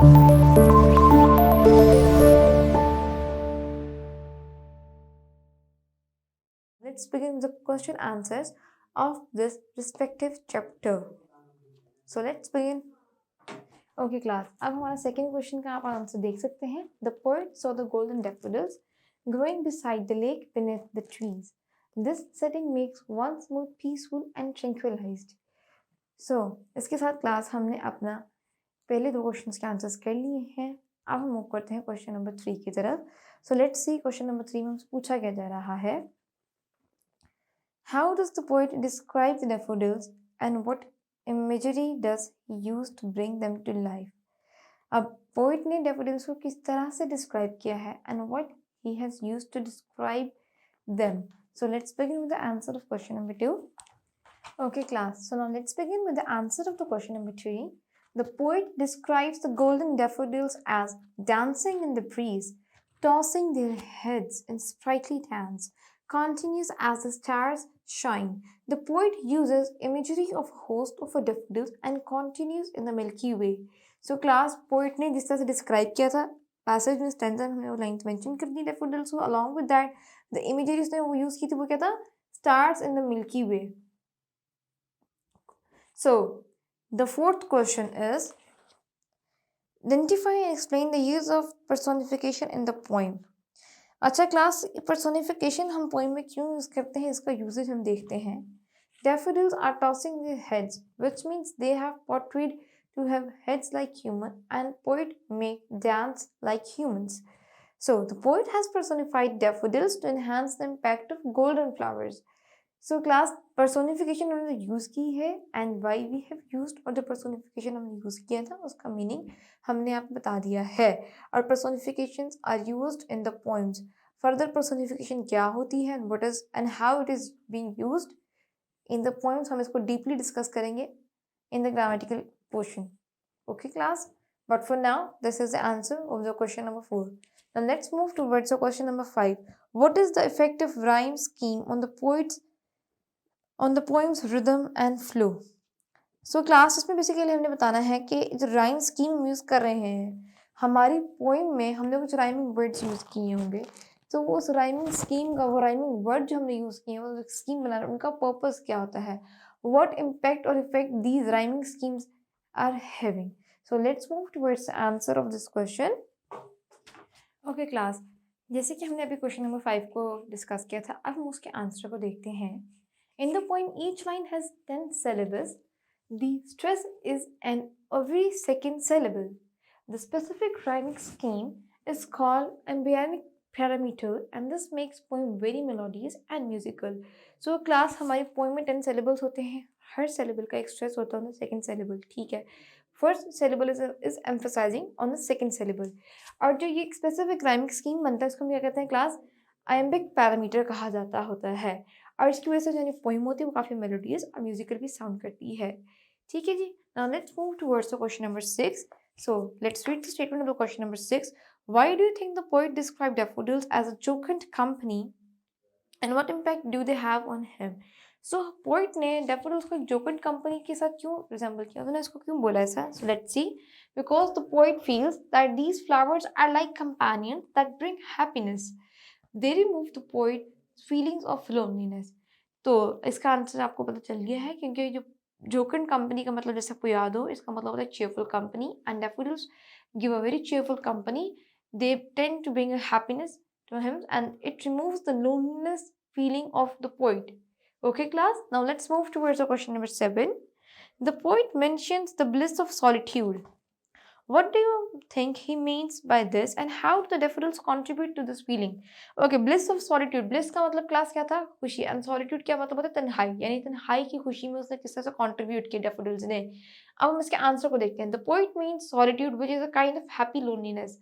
Let's begin with the question answers of this respective chapter. So let's begin. Okay class, अब हमारा second question का आप answer देख सकते हैं. The poet saw the golden daffodils growing beside the lake beneath the trees. This setting makes one's mood peaceful and tranquilized. So इसके साथ class हमने अपना पहले दो क्वेश्चंस के आंसर्स कर लिए हैं. अब हम मूव करते हैं क्वेश्चन नंबर 3 की तरफ. सो लेट्स सी क्वेश्चन नंबर 3 में हमसे पूछा क्या जा रहा है. How does the poet describe the daffodils and what imagery does he use to bring them to life? अब poet ने daffodils को किस तरह से describe किया है and what he has used to describe them. So let's begin with the answer of question number 2. Okay class, so now let's begin with the answer of the question number 3. The poet describes the golden daffodils as dancing in the breeze, tossing their heads in sprightly dance, continues as the stars shine. The poet uses imagery of a host of daffodils and continues in the Milky Way. So class, poet ने जिस तरह से describe किया था passage में stanza में हमने वो lines mention कर दी daffodils को. Along with that, the imagery उसने वो use की थी वो क्या था? Stars in the Milky Way. So the fourth question is identify and explain the use of personification in the poem. अच्छा क्लास, पर्सोनिफिकेशन हम पोइम में क्यों यूज करते हैं, इसका यूजेज हम देखते हैं. Daffodils are tossing their heads, which means they have portrayed to have heads like human and poet make dance like humans. So the poet has personified daffodils to enhance the impact of golden flowers. So class, personification हमने use की है and why we have used और जो personification हमने use किया था उसका meaning हमने आपको बता दिया है. और personifications are used in the poems. Further personification क्या होती है what is and how it is being used in the poems हम इसको deeply discuss करेंगे in the grammatical portion. Okay class, but for now this is the answer of the question number 4. Now let's move towards the question number 5. What is the effective rhyme scheme on the poem's rhythm and flow? So class, इसमें basically हमने बताना है कि जो rhyme scheme use कर रहे हैं हमारी पोइम में हमने कुछ राइमिंग वर्ड्स यूज़ किए होंगे. तो वो उस राइमिंग स्कीम का वो राइमिंग वर्ड जो हमने यूज़ किए हैं वो स्कीम बनाना उनका पर्पस क्या होता है, व्हाट इम्पैक्ट और effect these rhyming schemes are having. So let's move towards the answer of this question. Okay class, जैसे कि हमने अभी क्वेश्चन नंबर 5 को डिस्कस किया था, अब हम उसके आंसर को देखते हैं. In the poem, each line has 10 syllables. The stress is on every second syllable. The specific rhyming scheme is called iambic parameter and this makes poem very melodious and musical. So class, हमारी poem में 10 syllables होते हैं. हर syllable का एक stress होता है on the second syllable. ठीक है. First syllable is emphasizing on the second syllable. और जो ये specific rhyming scheme बनता है इसको हम क्या कहते हैं क्लास? iambic parameter कहा जाता होता है. और इसकी वजह से जो पोइम होती है वो काफ़ी मेलोडियस और म्यूजिकल भी साउंड करती है. ठीक है जी. Now let's move towards the question number 6. So let's read the statement of the question number 6. Why do you think the poet describe daffodils as a jocund company and what impact do they have on him? So poet ने daffodils को एक जोकेंट company के साथ क्यों resemble किया, उन्होंने इसको क्यों बोला ऐसा? So let's see. Because the poet feels that these flowers are like companion that bring happiness. They remove the poet feelings of loneliness. तो इसका आंसर आपको पता चल गया है क्योंकि जो जोकेंट कंपनी का मतलब जैसे आपको याद हो इसका मतलब होता है cheerful company and daffodils give a very cheerful company. They tend to bring a happiness to him and it removes the loneliness feeling of the poet. Okay class, now let's move towards the question number 7. The poet mentions the bliss of solitude. What do you think he means by this and how do the daffodils contribute to this feeling? Okay, bliss of solitude. Bliss का मतलब class क्या था? खुशी. and solitude क्या मतलब होता है? तन्हाई. यानी तन्हाई की खुशी में उसने किस तरह से contribute किया daffodils ने. अब हम इसके आंसर को देखते हैं. The poet means solitude which is a kind of happy loneliness.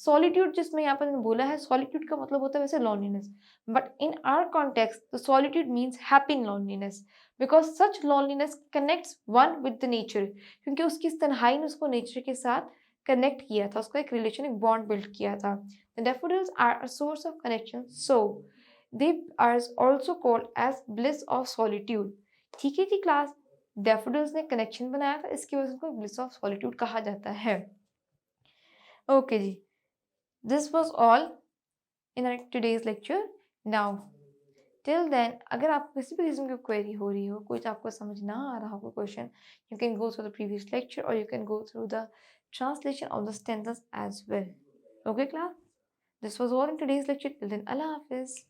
Solitude जिसमें यहाँ पर बोला है solitude का मतलब होता है वैसे loneliness. But in our context, the solitude means happy loneliness. Because such loneliness connects one with the nature. क्योंकि उसकी इस तन्हाई ने उसको nature के साथ कनेक्ट किया था, उसको एक रिलेशन, एक बॉन्ड बिल्ड किया था. The daffodils are a source of connection, so they are also called as bliss of solitude. ठीक है जी क्लास, daffodils ने कनेक्शन बनाया था, इसकी वजह से उनको bliss of solitude कहा जाता है. Okay ji, this was all in our today's lecture. Now, till then, अगर आपको किसी भी किस्म की क्वेरी हो रही हो, कुछ आपको समझ ना आ रहा हो कोई question, you can go through the previous lecture or you can go through the translation of the stanzas as well. Okay, class? This was all in today's lecture. Till then, Allah Hafiz.